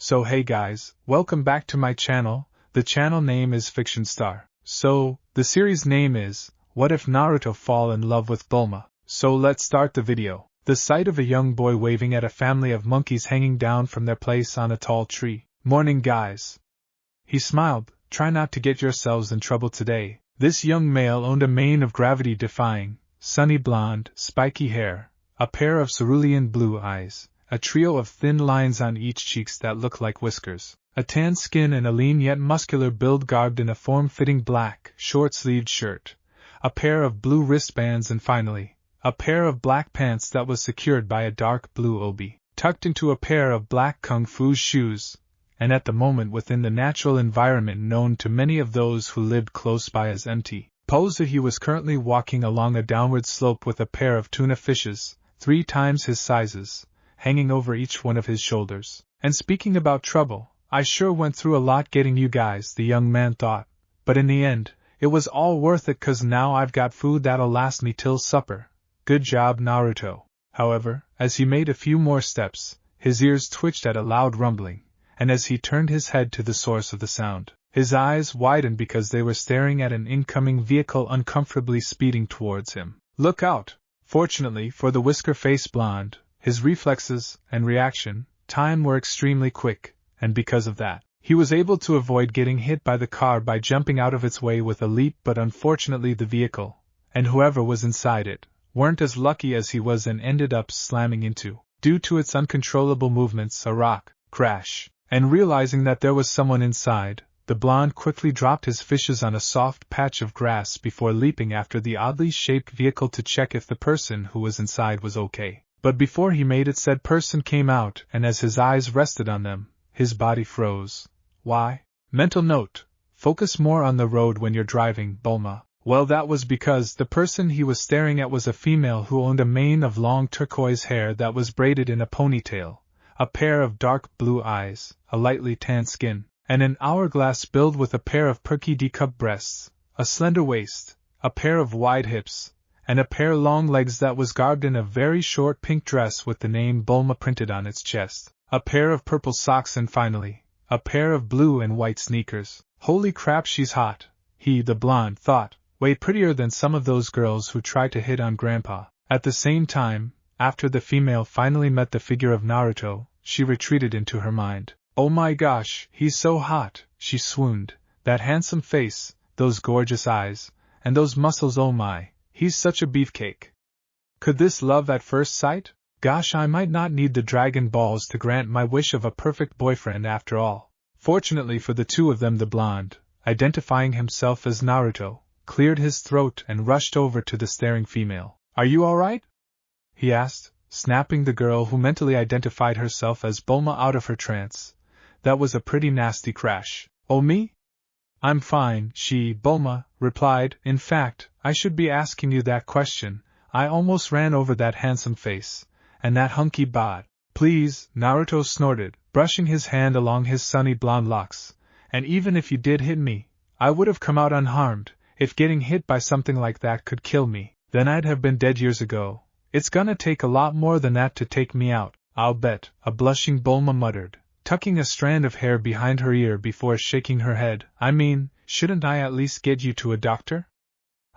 So hey guys, welcome back to my channel. The channel name is Fiction Star. So, the series name is, What If Naruto Fall in Love with Bulma? So let's start the video. The sight of a young boy waving at a family of monkeys hanging down from their place on a tall tree. Morning guys. He smiled, try not to get yourselves in trouble today. This young male owned a mane of gravity-defying, sunny blonde, spiky hair, a pair of cerulean blue eyes, a trio of thin lines on each cheeks that look like whiskers, a tan skin and a lean yet muscular build garbed in a form-fitting black, short-sleeved shirt, a pair of blue wristbands and finally, a pair of black pants that was secured by a dark blue obi, tucked into a pair of black kung fu shoes, and at the moment within the natural environment known to many of those who lived close by as empty. Pose that he was currently walking along a downward slope with a pair of tuna fishes, 3 times his sizes, hanging over each one of his shoulders. And speaking about trouble, I sure went through a lot getting you guys, the young man thought, but in the end, it was all worth it 'cause now I've got food that'll last me till supper. Good job, Naruto. However, as he made a few more steps, his ears twitched at a loud rumbling, and as he turned his head to the source of the sound, his eyes widened because they were staring at an incoming vehicle uncomfortably speeding towards him. Look out! Fortunately for the whisker-faced blonde, his reflexes and reaction time were extremely quick, and because of that, he was able to avoid getting hit by the car by jumping out of its way with a leap. But unfortunately the vehicle, and whoever was inside it, weren't as lucky as he was and ended up slamming into, due to its uncontrollable movements, a rock. Crash. And realizing that there was someone inside, the blonde quickly dropped his fishes on a soft patch of grass before leaping after the oddly shaped vehicle to check if the person who was inside was okay. But before he made it, said person came out, and as his eyes rested on them, his body froze. Why? Mental note: focus more on the road when you're driving, Bulma. Well, that was because the person he was staring at was a female who owned a mane of long turquoise hair that was braided in a ponytail, a pair of dark blue eyes, a lightly tanned skin, and an hourglass build with a pair of perky D-cup breasts, a slender waist, a pair of wide hips, and a pair long legs that was garbed in a very short pink dress with the name Bulma printed on its chest, a pair of purple socks and finally, a pair of blue and white sneakers. Holy crap, she's hot, he, the blonde, thought, way prettier than some of those girls who tried to hit on Grandpa. At the same time, after the female finally met the figure of Naruto, she retreated into her mind. Oh my gosh, he's so hot, she swooned, that handsome face, those gorgeous eyes, and those muscles, oh my. He's such a beefcake. Could this love at first sight? Gosh, I might not need the Dragon Balls to grant my wish of a perfect boyfriend after all. Fortunately for the two of them, the blonde, identifying himself as Naruto, cleared his throat and rushed over to the staring female. Are you alright? He asked, snapping the girl who mentally identified herself as Bulma out of her trance. That was a pretty nasty crash. Oh, me? I'm fine, she, Bulma, replied. In fact, I should be asking you that question. I almost ran over that handsome face, and that hunky bod. Please, Naruto snorted, brushing his hand along his sunny blonde locks. And even if you did hit me, I would have come out unharmed. If getting hit by something like that could kill me, then I'd have been dead years ago. It's gonna take a lot more than that to take me out, I'll bet, a blushing Bulma muttered, tucking a strand of hair behind her ear before shaking her head. I mean, shouldn't I at least get you to a doctor?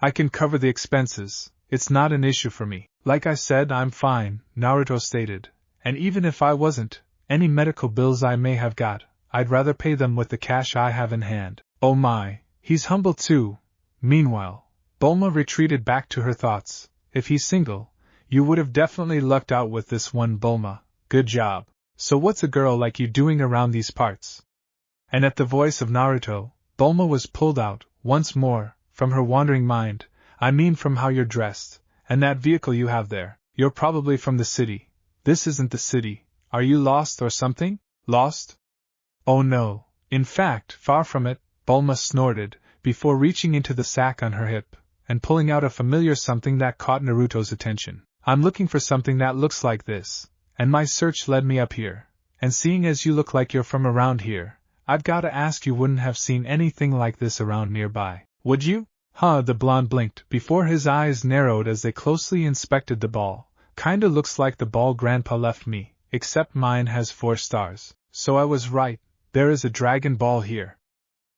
I can cover the expenses, it's not an issue for me. Like I said, I'm fine, Naruto stated, and even if I wasn't, any medical bills I may have got, I'd rather pay them with the cash I have in hand. Oh my, he's humble too. Meanwhile, Bulma retreated back to her thoughts. If he's single, you would have definitely lucked out with this one, Bulma. Good job. So what's a girl like you doing around these parts? And at the voice of Naruto, Bulma was pulled out, once more, from her wandering mind. I mean, from how you're dressed, and that vehicle you have there. You're probably from the city. This isn't the city. Are you lost or something? Lost? Oh no. In fact, far from it, Bulma snorted, before reaching into the sack on her hip, and pulling out a familiar something that caught Naruto's attention. I'm looking for something that looks like this, and my search led me up here. And seeing as you look like you're from around here, I've gotta ask, you wouldn't have seen anything like this around nearby, would you? Huh, the blonde blinked before his eyes narrowed as they closely inspected the ball. Kinda looks like the ball Grandpa left me, except mine has 4 stars. So I was right, there is a Dragon Ball here.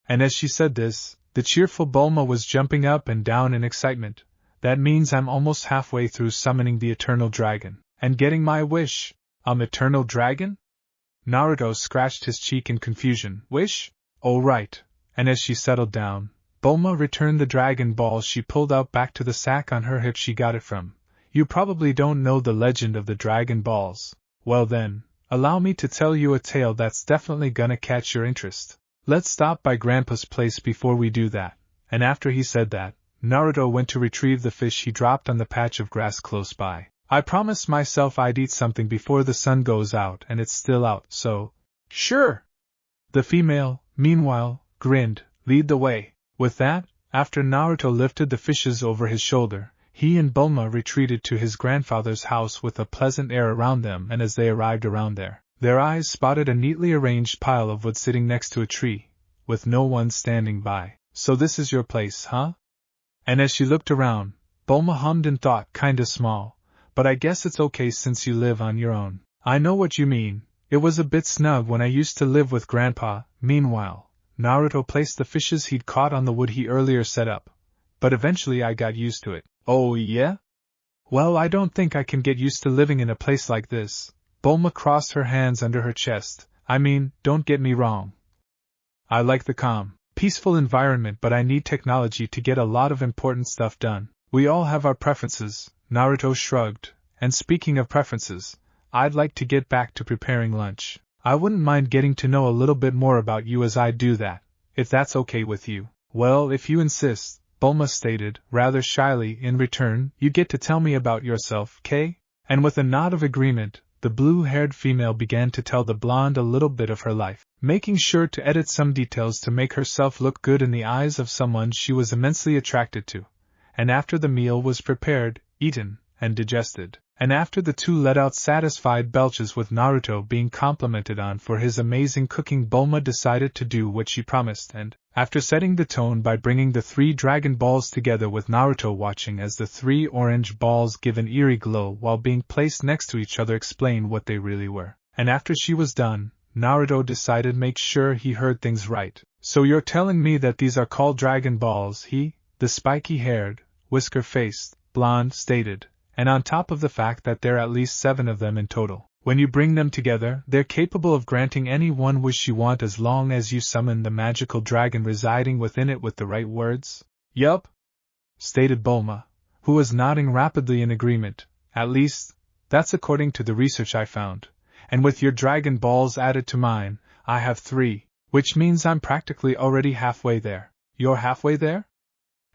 And as she said this, the cheerful Bulma was jumping up and down in excitement. That means I'm almost halfway through summoning the Eternal Dragon, and getting my wish. Eternal Dragon? Naruto scratched his cheek in confusion. Wish? Oh right. And as she settled down, Bulma returned the Dragon Ball she pulled out back to the sack on her hip she got it from. You probably don't know the legend of the Dragon Balls. Well then, allow me to tell you a tale that's definitely gonna catch your interest. Let's stop by Grandpa's place before we do that. And after he said that, Naruto went to retrieve the fish he dropped on the patch of grass close by. I promised myself I'd eat something before the sun goes out, and it's still out, so... Sure! The female, meanwhile, grinned. Lead the way. With that, after Naruto lifted the fishes over his shoulder, he and Bulma retreated to his grandfather's house with a pleasant air around them, and as they arrived around there, their eyes spotted a neatly arranged pile of wood sitting next to a tree, with no one standing by. So this is your place, huh? And as she looked around, Bulma hummed and thought, kinda small, but I guess it's okay since you live on your own. I know what you mean, it was a bit snug when I used to live with Grandpa. Meanwhile, Naruto placed the fishes he'd caught on the wood he earlier set up, but eventually I got used to it. Oh yeah? Well, I don't think I can get used to living in a place like this. Bulma crossed her hands under her chest. I mean, don't get me wrong. I like the calm, peaceful environment, but I need technology to get a lot of important stuff done. We all have our preferences, Naruto shrugged, and speaking of preferences, I'd like to get back to preparing lunch. I wouldn't mind getting to know a little bit more about you as I do that, if that's okay with you. Well, if you insist, Bulma stated, rather shyly. In return, you get to tell me about yourself, Kay? And with a nod of agreement, the blue-haired female began to tell the blonde a little bit of her life, making sure to edit some details to make herself look good in the eyes of someone she was immensely attracted to. And after the meal was prepared, eaten, and digested, and after the two let out satisfied belches with Naruto being complimented on for his amazing cooking, Bulma decided to do what she promised, and, after setting the tone by bringing the 3 Dragon Balls together with Naruto watching as the 3 orange balls give an eerie glow while being placed next to each other, explain what they really were. And after she was done, Naruto decided to make sure he heard things right. So you're telling me that these are called Dragon Balls, he, the spiky-haired, whisker-faced, blonde, stated, and on top of the fact that there are at least 7 of them in total. When you bring them together, they're capable of granting any one wish you want as long as you summon the magical dragon residing within it with the right words? Yup, stated Bulma, who was nodding rapidly in agreement. At least, that's according to the research I found. And with your Dragon Balls added to mine, I have 3, which means I'm practically already halfway there. You're halfway there?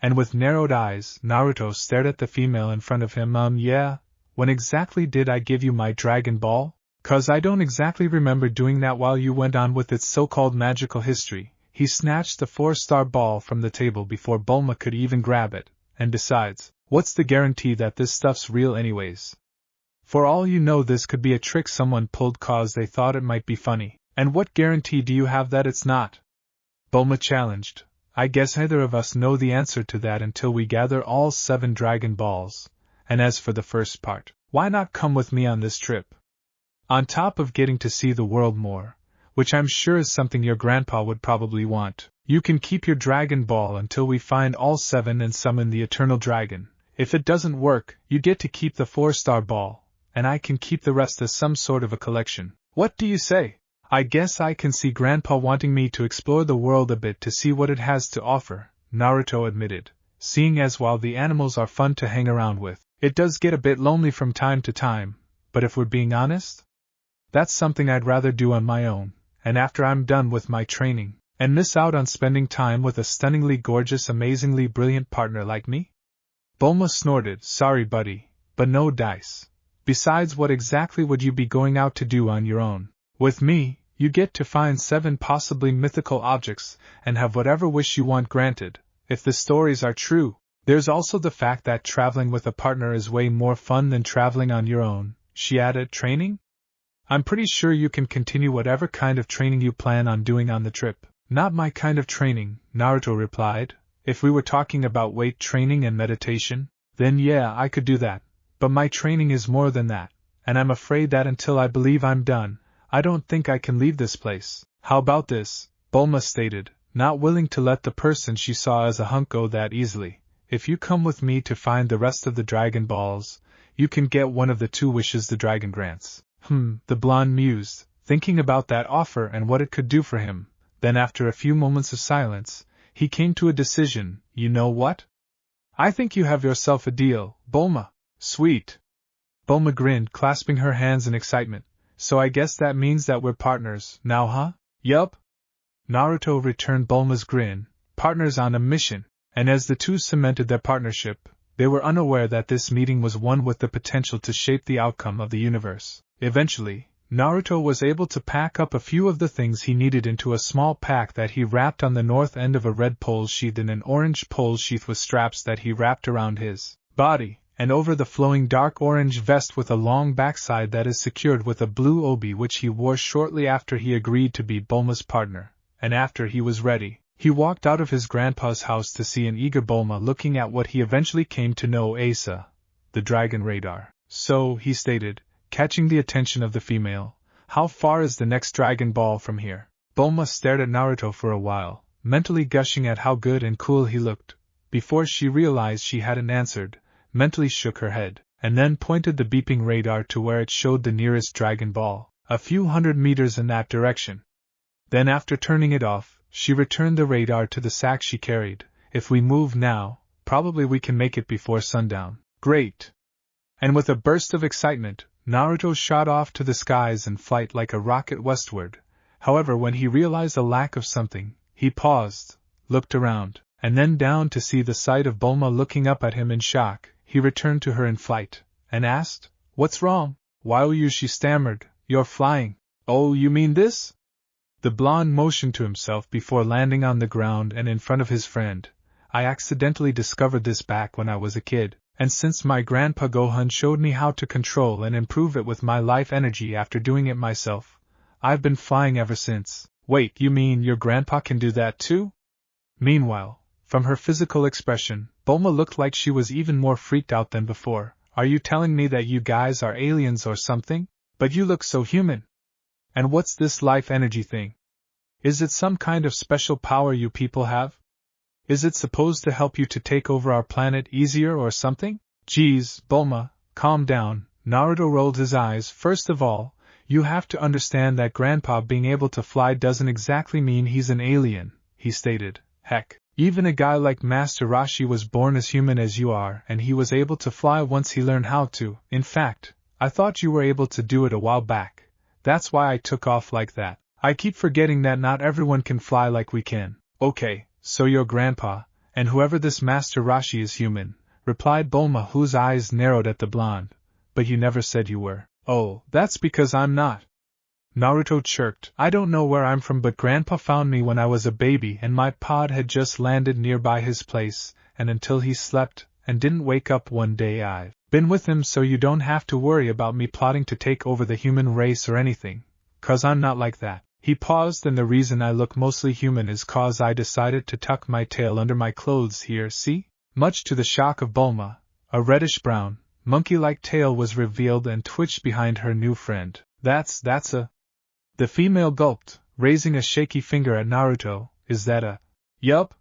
And with narrowed eyes, Naruto stared at the female in front of him. Yeah, when exactly did I give you my Dragon Ball? 'Cause I don't exactly remember doing that while you went on with its so-called magical history. He snatched the 4-star ball from the table before Bulma could even grab it, and besides, what's the guarantee that this stuff's real anyways? For all you know, this could be a trick someone pulled 'cause they thought it might be funny. And what guarantee do you have that it's not? Bulma challenged. I guess neither of us know the answer to that until we gather all 7 Dragon Balls. And as for the first part, why not come with me on this trip? On top of getting to see the world more, which I'm sure is something your grandpa would probably want, you can keep your Dragon Ball until we find all 7 and summon the Eternal Dragon. If it doesn't work, you get to keep the 4-star ball, and I can keep the rest as some sort of a collection. What do you say? I guess I can see Grandpa wanting me to explore the world a bit to see what it has to offer, Naruto admitted, seeing as while the animals are fun to hang around with, it does get a bit lonely from time to time, but if we're being honest, that's something I'd rather do on my own, and after I'm done with my training, and miss out on spending time with a stunningly gorgeous, amazingly brilliant partner like me? Bulma snorted. Sorry buddy, but no dice. Besides, what exactly would you be going out to do on your own? With me, you get to find 7 possibly mythical objects, and have whatever wish you want granted, if the stories are true. There's also the fact that traveling with a partner is way more fun than traveling on your own, she added. Training? I'm pretty sure you can continue whatever kind of training you plan on doing on the trip. Not my kind of training, Naruto replied. If we were talking about weight training and meditation, then yeah, I could do that, but my training is more than that, and I'm afraid that until I believe I'm done, I don't think I can leave this place. How about this? Bulma stated, not willing to let the person she saw as a hunk go that easily. If you come with me to find the rest of the Dragon Balls, you can get one of the 2 wishes the dragon grants. The blonde mused, thinking about that offer and what it could do for him. Then after a few moments of silence, he came to a decision. You know what? I think you have yourself a deal, Bulma. Sweet. Bulma grinned, clasping her hands in excitement. So I guess that means that we're partners, now huh? Yup. Naruto returned Bulma's grin, partners on a mission, and as the two cemented their partnership, they were unaware that this meeting was one with the potential to shape the outcome of the universe. Eventually, Naruto was able to pack up a few of the things he needed into a small pack that he wrapped on the north end of a red pole sheath in an orange pole sheath with straps that he wrapped around his body, and over the flowing dark orange vest with a long backside that is secured with a blue obi which he wore shortly after he agreed to be Bulma's partner, and after he was ready, he walked out of his grandpa's house to see an eager Bulma looking at what he eventually came to know Asa, the dragon radar. So, he stated, catching the attention of the female, how far is the next Dragon Ball from here? Bulma stared at Naruto for a while, mentally gushing at how good and cool he looked. Before she realized she hadn't answered, mentally shook her head, and then pointed the beeping radar to where it showed the nearest Dragon Ball, a few hundred meters in that direction. Then after turning it off, she returned the radar to the sack she carried. If we move now, probably we can make it before sundown. Great! And with a burst of excitement, Naruto shot off to the skies in flight like a rocket westward. However, when he realized the lack of something, he paused, looked around, and then down to see the sight of Bulma looking up at him in shock. He returned to her in flight, and asked, "What's wrong? Why are you?" She stammered, "You're flying." "Oh, you mean this?" The blonde motioned to himself before landing on the ground and in front of his friend. "I accidentally discovered this back when I was a kid, and since my grandpa Gohan showed me how to control and improve it with my life energy after doing it myself, I've been flying ever since." "Wait, you mean your grandpa can do that too?" Meanwhile, from her physical expression, Bulma looked like she was even more freaked out than before. "Are you telling me that you guys are aliens or something? But you look so human. And what's this life energy thing? Is it some kind of special power you people have? Is it supposed to help you to take over our planet easier or something?" "Geez, Bulma, calm down." Naruto rolled his eyes. "First of all, you have to understand that Grandpa being able to fly doesn't exactly mean he's an alien," he stated. "Heck, even a guy like Master Roshi was born as human as you are, and he was able to fly once he learned how to. In fact, I thought you were able to do it a while back. That's why I took off like that. I keep forgetting that not everyone can fly like we can." "Okay, so your grandpa, and whoever this Master Roshi is human," replied Bulma, whose eyes narrowed at the blonde. "But you never said you were." "Oh, that's because I'm not," Naruto chirped. "I don't know where I'm from, but Grandpa found me when I was a baby and my pod had just landed nearby his place, and until he slept and didn't wake up one day I've been with him, so you don't have to worry about me plotting to take over the human race or anything, 'cause I'm not like that." He paused. "And the reason I look mostly human is 'cause I decided to tuck my tail under my clothes here, see?" Much to the shock of Bulma, a reddish-brown, monkey-like tail was revealed and twitched behind her new friend. That's a... The female gulped, raising a shaky finger at Naruto. "Is that a... Yup.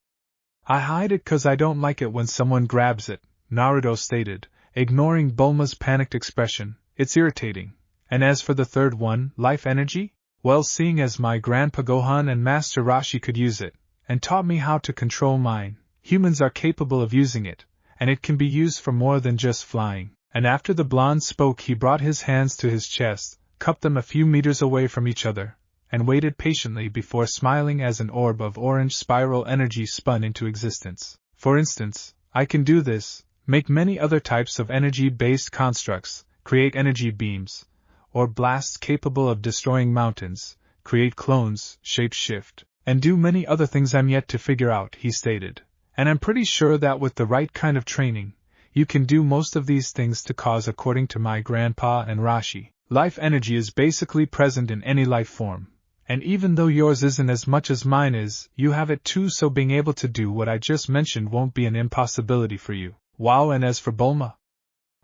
I hide it 'cause I don't like it when someone grabs it," Naruto stated, ignoring Bulma's panicked expression. "It's irritating. And as for the third one, life energy? Well, seeing as my Grandpa Gohan and Master Roshi could use it, and taught me how to control mine, humans are capable of using it, and it can be used for more than just flying." And after the blonde spoke, he brought his hands to his chest, cupped them a few meters away from each other, and waited patiently before smiling as an orb of orange spiral energy spun into existence. "For instance, I can do this, make many other types of energy-based constructs, create energy beams, or blasts capable of destroying mountains, create clones, shape-shift, and do many other things I'm yet to figure out," he stated. "And I'm pretty sure that with the right kind of training, you can do most of these things to cause. According to my grandpa and Rashi, life energy is basically present in any life form. And even though yours isn't as much as mine is, you have it too, so being able to do what I just mentioned won't be an impossibility for you." Wow. And as for Bulma?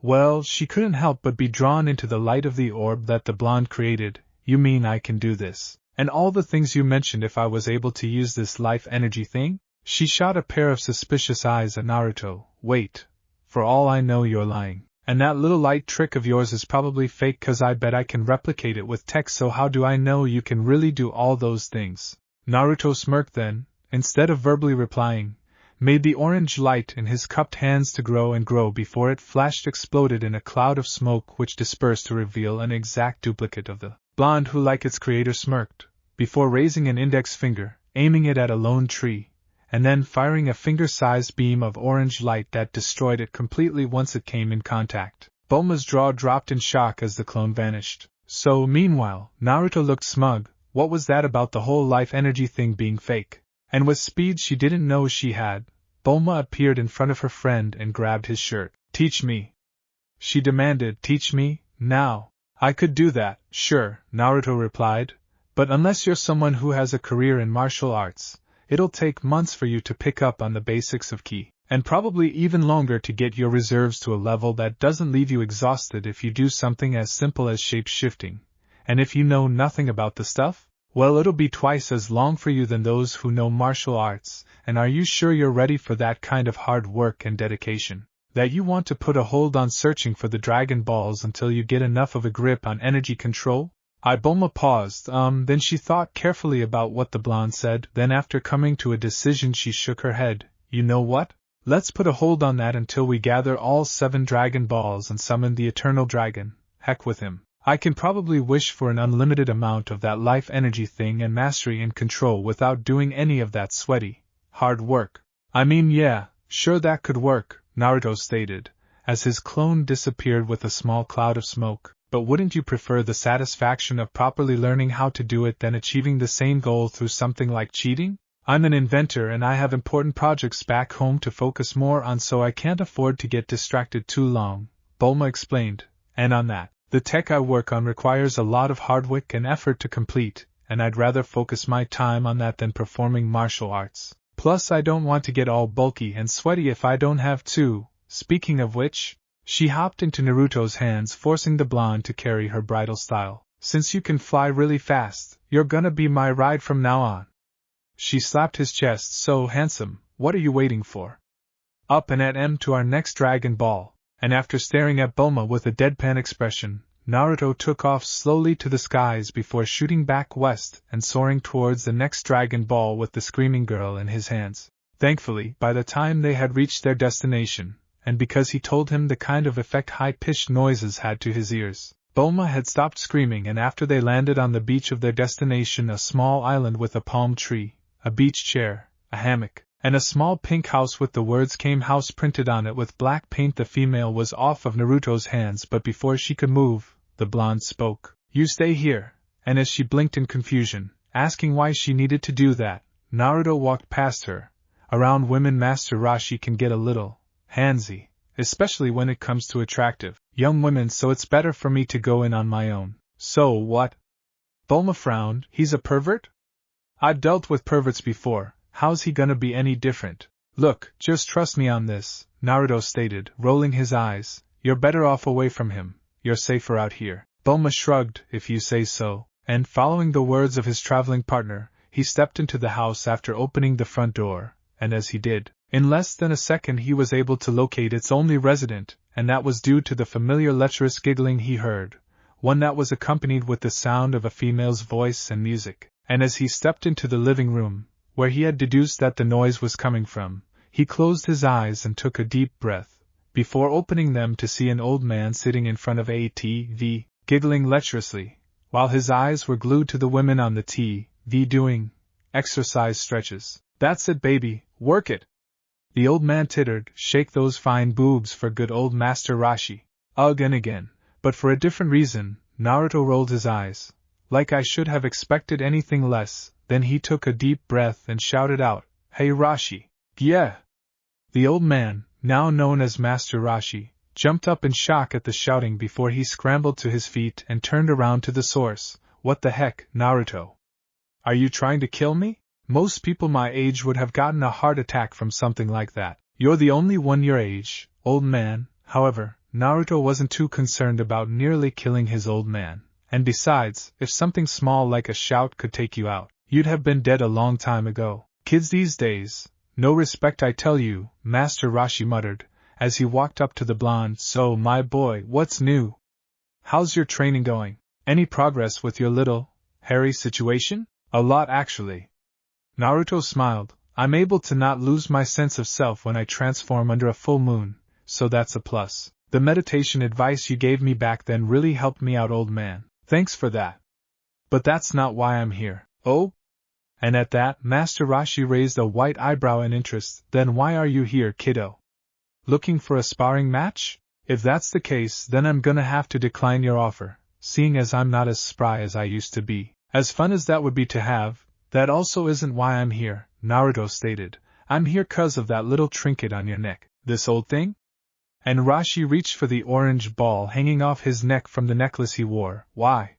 Well, she couldn't help but be drawn into the light of the orb that the blonde created. You mean I can do this? And all the things you mentioned if I was able to use this life energy thing? She shot a pair of suspicious eyes at Naruto. Wait. For all I know you're lying. And that little light trick of yours is probably fake, 'cause I bet I can replicate it with tech, so how do I know you can really do all those things? Naruto smirked then, instead of verbally replying, made the orange light in his cupped hands to grow and grow before it flashed, exploded in a cloud of smoke which dispersed to reveal an exact duplicate of the blonde who, like its creator, smirked, before raising an index finger, aiming it at a lone tree, and then firing a finger-sized beam of orange light that destroyed it completely once it came in contact. Bulma's jaw dropped in shock as the clone vanished. So, meanwhile, Naruto looked smug. What was that about the whole life energy thing being fake? And with speed she didn't know she had, Bulma appeared in front of her friend and grabbed his shirt. Teach me, she demanded. Teach me, now. I could do that, sure, Naruto replied, but unless you're someone who has a career in martial arts, it'll take months for you to pick up on the basics of ki, and probably even longer to get your reserves to a level that doesn't leave you exhausted if you do something as simple as shape-shifting. And if you know nothing about the stuff, well, it'll be twice as long for you than those who know martial arts. And are you sure you're ready for that kind of hard work and dedication? That you want to put a hold on searching for the Dragon Balls until you get enough of a grip on energy control? Bulma paused, then she thought carefully about what the blonde said, then after coming to a decision she shook her head. You know what? Let's put a hold on that until we gather all 7 Dragon Balls and summon the Eternal Dragon. Heck with him. I can probably wish for an unlimited amount of that life energy thing and mastery and control without doing any of that sweaty, hard work. I mean, yeah, sure that could work, Naruto stated, as his clone disappeared with a small cloud of smoke. But wouldn't you prefer the satisfaction of properly learning how to do it than achieving the same goal through something like cheating? I'm an inventor and I have important projects back home to focus more on, so I can't afford to get distracted too long, Bulma explained, and on that, the tech I work on requires a lot of hard work and effort to complete, and I'd rather focus my time on that than performing martial arts. Plus I don't want to get all bulky and sweaty if I don't have to. Speaking of which, she hopped into Naruto's hands, forcing the blonde to carry her bridal style. Since you can fly really fast, you're gonna be my ride from now on. She slapped his chest. So handsome, what are you waiting for? Up and at 'em to our next Dragon Ball. And after staring at Bulma with a deadpan expression, Naruto took off slowly to the skies before shooting back west and soaring towards the next Dragon Ball with the screaming girl in his hands. Thankfully, by the time they had reached their destination, and because he told him the kind of effect high-pitched noises had to his ears, Bulma had stopped screaming, and after they landed on the beach of their destination, a small island with a palm tree, a beach chair, a hammock, and a small pink house with the words "Came House" printed on it with black paint, the female was off of Naruto's hands, but before she could move, the blonde spoke. You stay here. And as she blinked in confusion, asking why she needed to do that, Naruto walked past her. Around women, Master Roshi can get a little handsy, especially when it comes to attractive young women, so it's better for me to go in on my own. So what? Bulma frowned. He's a pervert? I've dealt with perverts before. How's he gonna be any different? Look, just trust me on this, Naruto stated, rolling his eyes. You're better off away from him. You're safer out here. Bulma shrugged. If you say so. And following the words of his traveling partner, he stepped into the house after opening the front door, and as he did, in less than a second he was able to locate its only resident, and that was due to the familiar lecherous giggling he heard, one that was accompanied with the sound of a female's voice and music. And as he stepped into the living room, where he had deduced that the noise was coming from, he closed his eyes and took a deep breath, before opening them to see an old man sitting in front of a TV, giggling lecherously, while his eyes were glued to the women on the TV doing exercise stretches. That's it, baby, work it! The old man tittered. Shake those fine boobs for good old Master Roshi. Ugh, and again, but for a different reason. Naruto rolled his eyes. Like I should have expected anything less. Then he took a deep breath and shouted out, Hey Roshi! Yeah! The old man, now known as Master Roshi, jumped up in shock at the shouting before he scrambled to his feet and turned around to the source. What the heck, Naruto? Are you trying to kill me? Most people my age would have gotten a heart attack from something like that. You're the only one your age, old man. However, Naruto wasn't too concerned about nearly killing his old man, And besides, if something small like a shout could take you out, you'd have been dead a long time ago. Kids these days, no respect I tell you, Master Rashi muttered, as he walked up to the blonde. So, my boy, what's new? How's your training going? Any progress with your little, hairy situation? A lot actually. Naruto smiled. I'm able to not lose my sense of self when I transform under a full moon, so that's a plus. The meditation advice you gave me back then really helped me out, old man. Thanks for that. But that's not why I'm here. Oh? And at that, Master Rashi raised a white eyebrow in interest. Then why are you here, kiddo? Looking for a sparring match? If that's the case, then I'm gonna have to decline your offer, seeing as I'm not as spry as I used to be. As fun as that would be to have, that also isn't why I'm here, Naruto stated. I'm here 'cause of that little trinket on your neck. This old thing? And Rashi reached for the orange ball hanging off his neck from the necklace he wore. Why?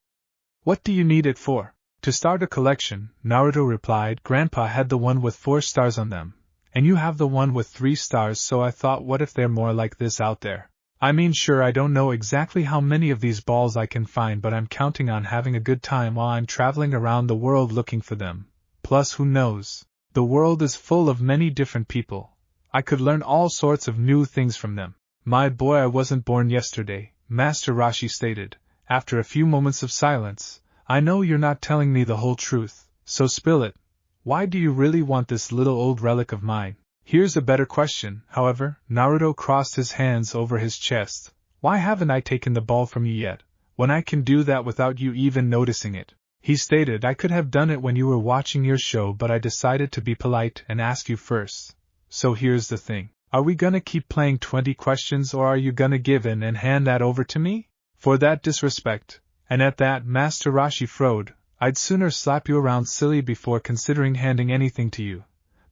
What do you need it for? To start a collection, Naruto replied. Grandpa had the one with 4 stars on them, and you have the one with 3 stars, so I thought, what if they're more like this out there? I mean, sure, I don't know exactly how many of these balls I can find, but I'm counting on having a good time while I'm traveling around the world looking for them. Plus, who knows? The world is full of many different people. I could learn all sorts of new things from them. My boy, I wasn't born yesterday, Master Rashi stated, after a few moments of silence. I know you're not telling me the whole truth, so spill it. Why do you really want this little old relic of mine? Here's a better question, however. Naruto crossed his hands over his chest. Why haven't I taken the ball from you yet, when I can do that without you even noticing it? He stated. I could have done it when you were watching your show, but I decided to be polite and ask you first. So here's the thing. Are we gonna keep playing 20 questions, or are you gonna give in and hand that over to me? For that disrespect, and at that, Master Rashi frowned, I'd sooner slap you around silly before considering handing anything to you.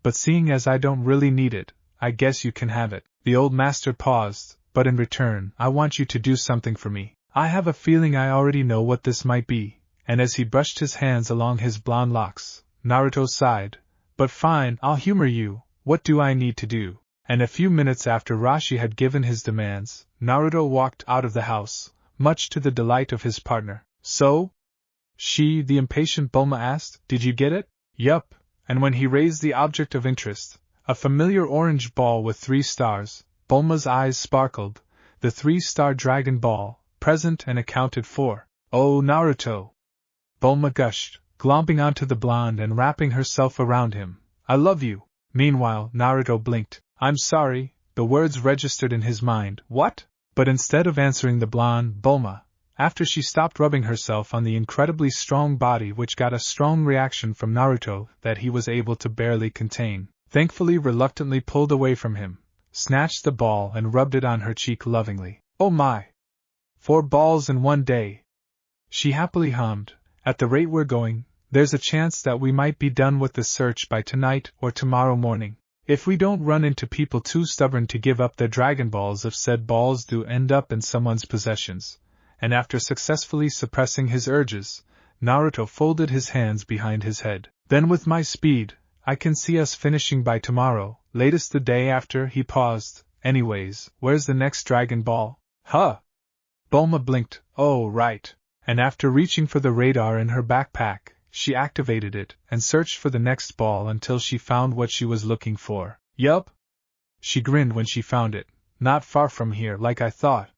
But seeing as I don't really need it, I guess you can have it. The old master paused, but in return, I want you to do something for me. I have a feeling I already know what this might be, and as he brushed his hands along his blonde locks, Naruto sighed. But fine, I'll humor you. What do I need to do? And a few minutes after Rashi had given his demands, Naruto walked out of the house, much to the delight of his partner. So? The impatient Bulma asked, did you get it? Yup. And when he raised the object of interest, a familiar orange ball with 3 stars, Bulma's eyes sparkled. The 3-star Dragon Ball, present and accounted for. Oh, Naruto! Bulma gushed, glomping onto the blonde and wrapping herself around him. I love you. Meanwhile, Naruto blinked. I'm sorry, the words registered in his mind. What? But instead of answering the blonde, Bulma, after she stopped rubbing herself on the incredibly strong body, which got a strong reaction from Naruto that he was able to barely contain, thankfully reluctantly pulled away from him, snatched the ball and rubbed it on her cheek lovingly. Oh my! 4 balls in one day! She happily hummed. At the rate we're going, there's a chance that we might be done with the search by tonight or tomorrow morning. If we don't run into people too stubborn to give up their Dragon Balls if said balls do end up in someone's possessions. And after successfully suppressing his urges, Naruto folded his hands behind his head. Then with my speed, I can see us finishing by tomorrow, latest the day after. He paused. Anyways, where's the next Dragon Ball? Huh? Bulma blinked. Oh, right. And after reaching for the radar in her backpack, she activated it and searched for the next ball until she found what she was looking for. Yup. She grinned when she found it. Not far from here, like I thought.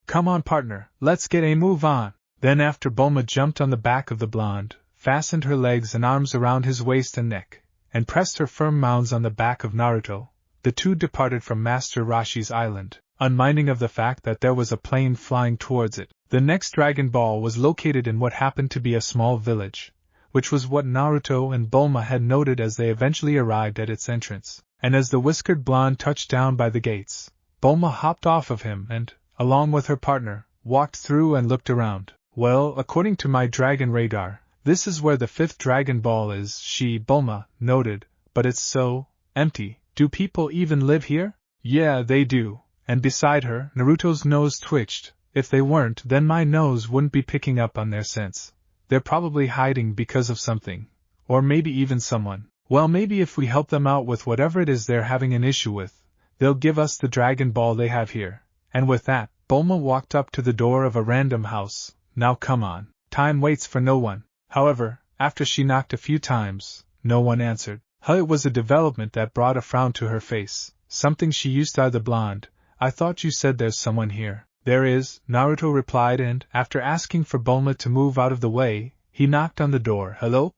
Come on, partner, let's get a move on. Then after Bulma jumped on the back of the blonde, fastened her legs and arms around his waist and neck, and pressed her firm mounds on the back of Naruto, the two departed from Master Rashi's island, unminding of the fact that there was a plane flying towards it. The next Dragon Ball was located in what happened to be a small village, which was what Naruto and Bulma had noted as they eventually arrived at its entrance. And as the whiskered blonde touched down by the gates, Bulma hopped off of him and, along with her partner, walked through and looked around. Well, according to my dragon radar, this is where the 5th Dragon Ball is, Bulma, noted, but it's so empty. Do people even live here? Yeah, they do. And beside her, Naruto's nose twitched. If they weren't, then my nose wouldn't be picking up on their scents. They're probably hiding because of something. Or maybe even someone. Well, maybe if we help them out with whatever it is they're having an issue with, they'll give us the Dragon Ball they have here. And with that, Bulma walked up to the door of a random house, now come on. Time waits for no one. However, after she knocked a few times, no one answered. It was a development that brought a frown to her face. Something she used to the blonde. I thought you said there's someone here. There is, Naruto replied, and, after asking for Bulma to move out of the way, he knocked on the door. Hello?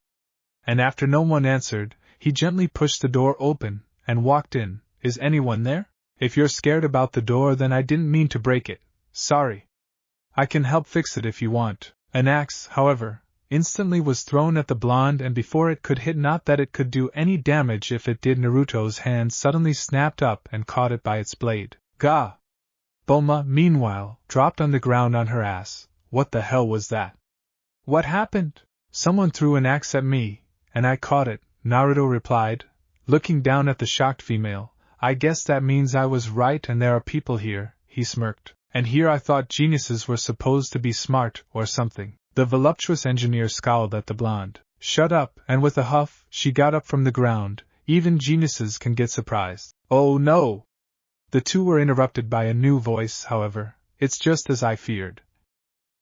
And after no one answered, he gently pushed the door open, and walked in. Is anyone there? If you're scared about the door, then I didn't mean to break it. Sorry. I can help fix it if you want. An axe, however, instantly was thrown at the blonde, and before it could hit, not that it could do any damage if it did, Naruto's hand suddenly snapped up and caught it by its blade. Gah! Bulma, meanwhile, dropped on the ground on her ass. What the hell was that? What happened? Someone threw an axe at me, and I caught it, Naruto replied, looking down at the shocked female. I guess that means I was right and there are people here, he smirked. And here I thought geniuses were supposed to be smart, or something. The voluptuous engineer scowled at the blonde. Shut up, and with a huff, she got up from the ground. Even geniuses can get surprised. Oh no! The two were interrupted by a new voice, however. It's just as I feared.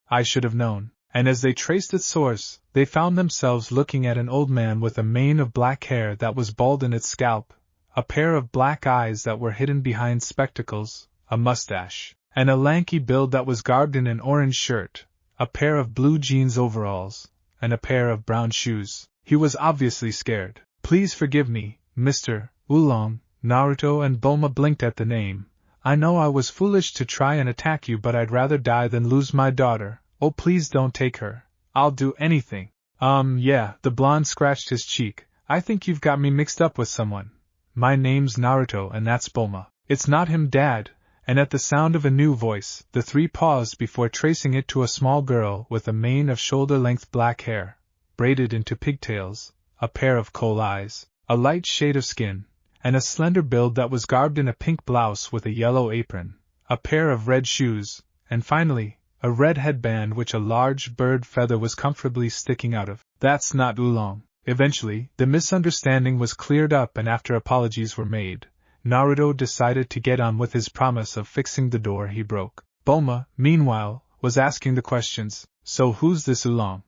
I should have known. And as they traced its source, they found themselves looking at an old man with a mane of black hair that was bald in its scalp, a pair of black eyes that were hidden behind spectacles, a mustache, and a lanky build that was garbed in an orange shirt, a pair of blue jeans overalls, and a pair of brown shoes. He was obviously scared. Please forgive me, Mr. Oolong. Naruto and Bulma blinked at the name. I know I was foolish to try and attack you, but I'd rather die than lose my daughter. Oh, please don't take her. I'll do anything. Yeah, the blonde scratched his cheek. I think you've got me mixed up with someone. My name's Naruto and that's Bulma. It's not him, Dad. And at the sound of a new voice, the three paused before tracing it to a small girl with a mane of shoulder-length black hair, braided into pigtails, a pair of coal eyes, a light shade of skin, and a slender build that was garbed in a pink blouse with a yellow apron, a pair of red shoes, and finally, a red headband which a large bird feather was comfortably sticking out of. That's not Oolong. Eventually, the misunderstanding was cleared up, and after apologies were made, Naruto decided to get on with his promise of fixing the door he broke. Bulma, meanwhile, was asking the questions. So who's this Oolong?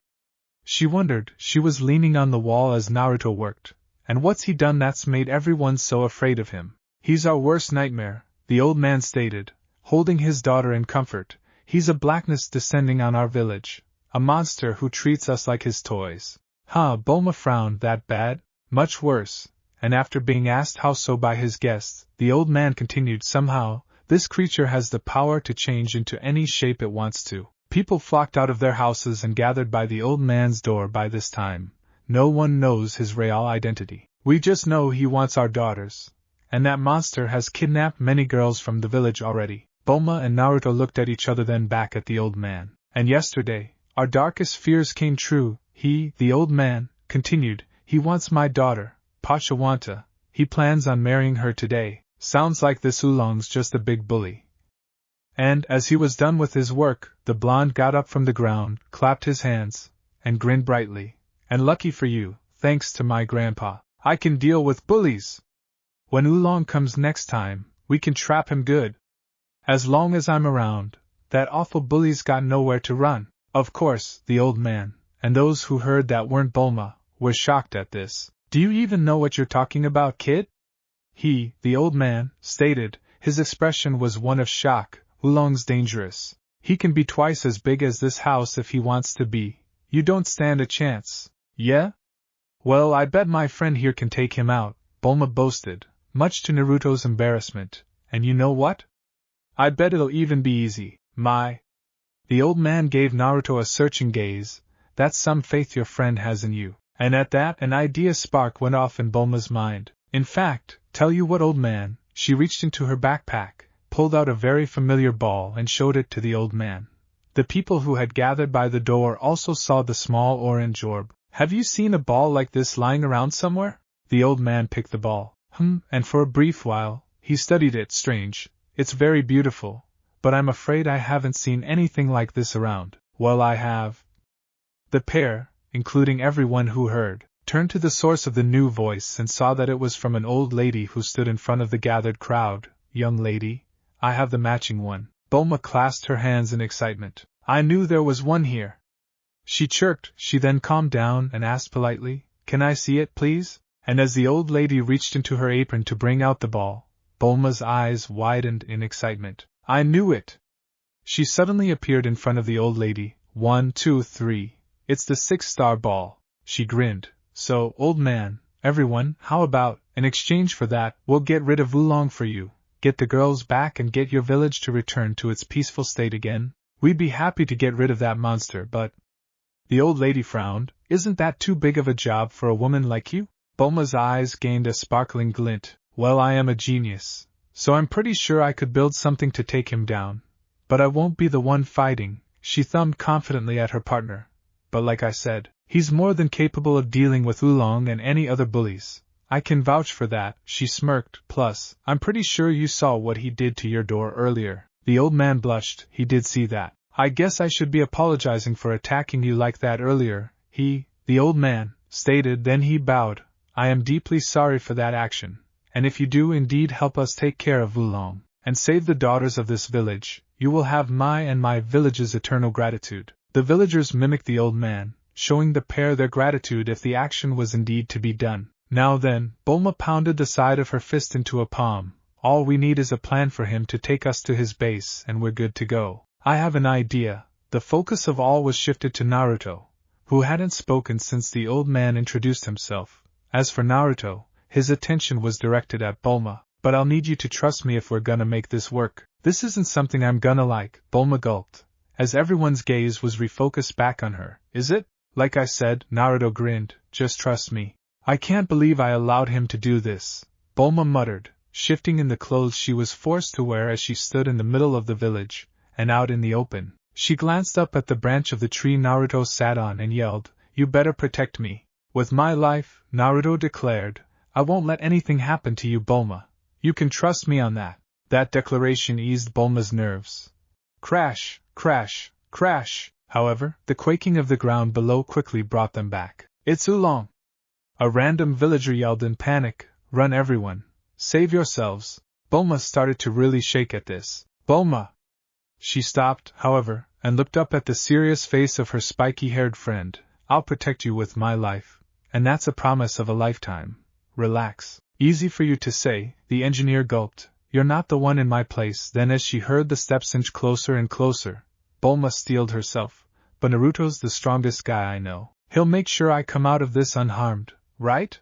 She wondered. She was leaning on the wall as Naruto worked. And what's he done that's made everyone so afraid of him? He's our worst nightmare, the old man stated, holding his daughter in comfort. He's a blackness descending on our village, a monster who treats us like his toys. Bulma frowned. That bad? Much worse. And after being asked how so by his guests, the old man continued, somehow, this creature has the power to change into any shape it wants to. People flocked out of their houses and gathered by the old man's door by this time. No one knows his real identity. We just know he wants our daughters. And that monster has kidnapped many girls from the village already. Bulma and Naruto looked at each other, then back at the old man. And yesterday, our darkest fears came true. He, the old man, continued, he wants my daughter, Pachawanta. He plans on marrying her today. Sounds like this Oolong's just a big bully. And, as he was done with his work, the blonde got up from the ground, clapped his hands, and grinned brightly. And lucky for you, thanks to my grandpa, I can deal with bullies. When Oolong comes next time, we can trap him good. As long as I'm around, that awful bully's got nowhere to run. Of course, the old man, and those who heard that weren't Bulma, were shocked at this. Do you even know what you're talking about, kid? He, the old man, stated. His expression was one of shock. Oolong's dangerous. He can be twice as big as this house if he wants to be. You don't stand a chance. Yeah? Well, I bet my friend here can take him out, Bulma boasted, much to Naruto's embarrassment. And you know what? I bet it'll even be easy. My. The old man gave Naruto a searching gaze. That's some faith your friend has in you. And at that, an idea spark went off in Bulma's mind. In fact, tell you what, old man, she reached into her backpack, pulled out a very familiar ball and showed it to the old man. The people who had gathered by the door also saw the small orange orb. Have you seen a ball like this lying around somewhere? The old man picked the ball. And for a brief while, he studied it. Strange. It's very beautiful, but I'm afraid I haven't seen anything like this around. Well, I have. The pair, including everyone who heard, turned to the source of the new voice and saw that it was from an old lady who stood in front of the gathered crowd. Young lady, I have the matching one. Bulma clasped her hands in excitement. I knew there was one here. She chirped. She then calmed down and asked politely, "Can I see it, please?" And as the old lady reached into her apron to bring out the ball, Bulma's eyes widened in excitement. "I knew it!" She suddenly appeared in front of the old lady. "1, 2, 3. It's the 6-star ball." She grinned. "So, old man, everyone, how about, in exchange for that, we'll get rid of Oolong for you, get the girls back and get your village to return to its peaceful state again? We'd be happy to get rid of that monster, but—" The old lady frowned. "Isn't that too big of a job for a woman like you?" Bulma's eyes gained a sparkling glint. "Well, I am a genius, so I'm pretty sure I could build something to take him down. But I won't be the one fighting." She thumbed confidently at her partner. "But like I said, he's more than capable of dealing with Oolong and any other bullies. I can vouch for that." She smirked. "Plus, I'm pretty sure you saw what he did to your door earlier." The old man blushed. "He did see that. I guess I should be apologizing for attacking you like that earlier," the old man, stated. Then he bowed. "I am deeply sorry for that action, and if you do indeed help us take care of Oolong, and save the daughters of this village, you will have my and my village's eternal gratitude." The villagers mimicked the old man, showing the pair their gratitude if the action was indeed to be done. "Now then," Bulma pounded the side of her fist into a palm, "all we need is a plan for him to take us to his base and we're good to go. I have an idea." The focus of all was shifted to Naruto, who hadn't spoken since the old man introduced himself. As for Naruto, his attention was directed at Bulma. "But I'll need you to trust me if we're gonna make this work. This isn't something I'm gonna like." Bulma gulped, as everyone's gaze was refocused back on her. "Is it?" "Like I said," Naruto grinned, "just trust me." "I can't believe I allowed him to do this," Bulma muttered, shifting in the clothes she was forced to wear as she stood in the middle of the village, and out in the open. She glanced up at the branch of the tree Naruto sat on and yelled, "You better protect me." "With my life," Naruto declared. "I won't let anything happen to you, Bulma. You can trust me on that." That declaration eased Bulma's nerves. Crash, crash, crash. However, the quaking of the ground below quickly brought them back. "It's Oolong!" A random villager yelled in panic. "Run, everyone! Save yourselves!" Bulma started to really shake at this. "Bulma!" She stopped, however, and looked up at the serious face of her spiky-haired friend. "I'll protect you with my life, and that's a promise of a lifetime. Relax." "Easy for you to say," the engineer gulped. "You're not the one in my place." Then as she heard the steps inch closer and closer, Bulma steeled herself. "But Naruto's the strongest guy I know. He'll make sure I come out of this unharmed, right?"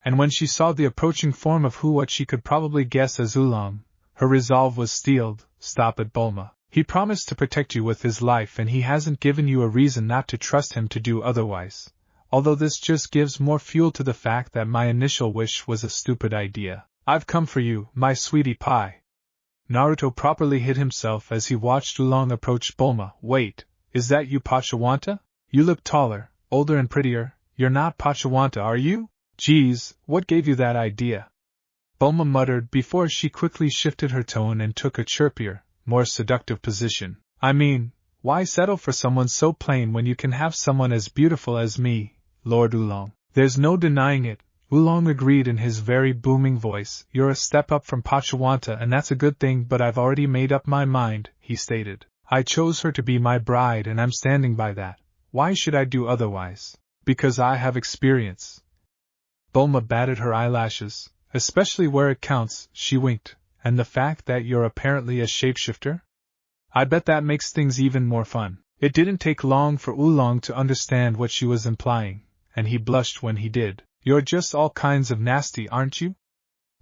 And when she saw the approaching form of what she could probably guess as Oolong, her resolve was steeled. "Stop it, Bulma. He promised to protect you with his life and he hasn't given you a reason not to trust him to do otherwise. Although this just gives more fuel to the fact that my initial wish was a stupid idea. I've come for you, my sweetie pie." Naruto properly hid himself as he watched Oolong approach Bulma. "Wait, is that you, Pachawanta? You look taller, older and prettier. You're not Pachawanta, are you? Geez, what gave you that idea?" Bulma muttered before she quickly shifted her tone and took a chirpier, more seductive position. "I mean, why settle for someone so plain when you can have someone as beautiful as me, Lord Oolong?" "There's no denying it," Oolong agreed in his very booming voice. "You're a step up from Pachawanta and that's a good thing, but I've already made up my mind," he stated. "I chose her to be my bride and I'm standing by that. Why should I do otherwise? Because I have experience." Bulma batted her eyelashes. "Especially where it counts," she winked. "And the fact that you're apparently a shapeshifter? I bet that makes things even more fun." It didn't take long for Oolong to understand what she was implying, and he blushed when he did. "You're just all kinds of nasty, aren't you?"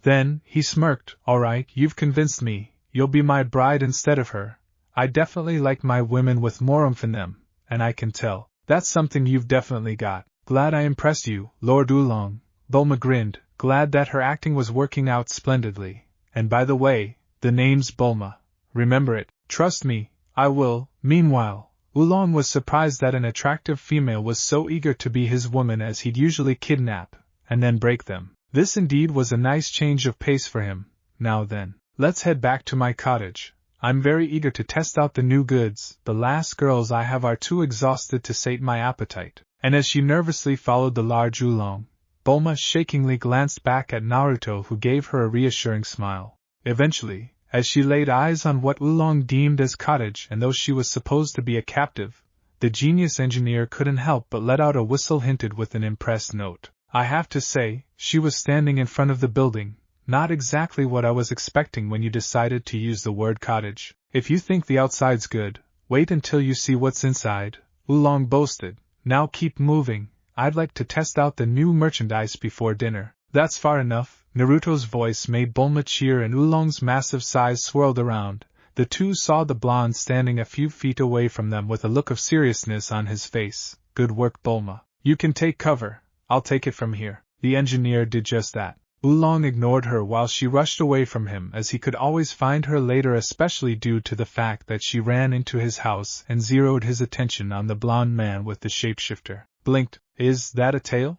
Then, he smirked. "All right, you've convinced me. You'll be my bride instead of her. I definitely like my women with more oomph in them, and I can tell. That's something you've definitely got." "Glad I impressed you, Lord Oolong." Bulma grinned, glad that her acting was working out splendidly. "And by the way, the name's Bulma. Remember it." "Trust me, I will." Meanwhile, Oolong was surprised that an attractive female was so eager to be his woman, as he'd usually kidnap, and then break them. This indeed was a nice change of pace for him. "Now then, let's head back to my cottage. I'm very eager to test out the new goods. The last girls I have are too exhausted to sate my appetite." And as she nervously followed the large Oolong, Bulma shakingly glanced back at Naruto, who gave her a reassuring smile. Eventually, As she laid eyes on what Oolong deemed as cottage, and though she was supposed to be a captive, the genius engineer couldn't help but let out a whistle hinted with an impressed note. I have to say, she was standing in front of the building, not exactly what I was expecting when you decided to use the word cottage. If you think the outside's good, wait until you see what's inside, Oolong boasted. Now keep moving, I'd like to test out the new merchandise before dinner. That's far enough. Naruto's voice made Bulma cheer and Oolong's massive size swirled around. The two saw the blonde standing a few feet away from them with a look of seriousness on his face. Good work, Bulma. You can take cover, I'll take it from here. The engineer did just that. Oolong ignored her while she rushed away from him, as he could always find her later, especially due to the fact that she ran into his house and zeroed his attention on the blonde man with the shapeshifter. Blinked. Is that a tail?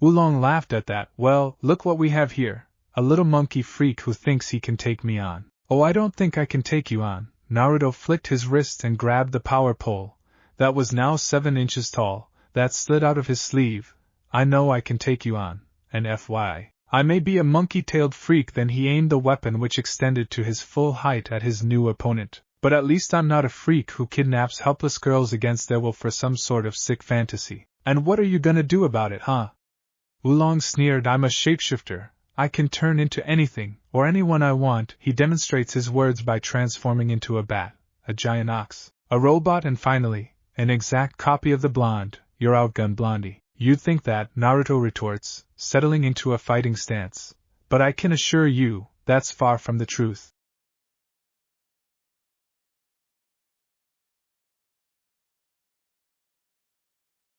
Oolong laughed at that. Well, look what we have here. A little monkey freak who thinks he can take me on. Oh, I don't think I can take you on. Naruto flicked his wrist and grabbed the power pole, that was now 7 inches tall, that slid out of his sleeve. I know I can take you on, and FY. I may be a monkey-tailed freak. Then he aimed the weapon, which extended to his full height, at his new opponent. But at least I'm not a freak who kidnaps helpless girls against their will for some sort of sick fantasy. And what are you gonna do about it, huh? Oolong sneered. I'm a shapeshifter. I can turn into anything, or anyone I want. He demonstrates his words by transforming into a bat, a giant ox, a robot, and finally, an exact copy of the blonde. You're outgunned, Blondie. You'd think that, Naruto retorts, settling into a fighting stance. But I can assure you, that's far from the truth.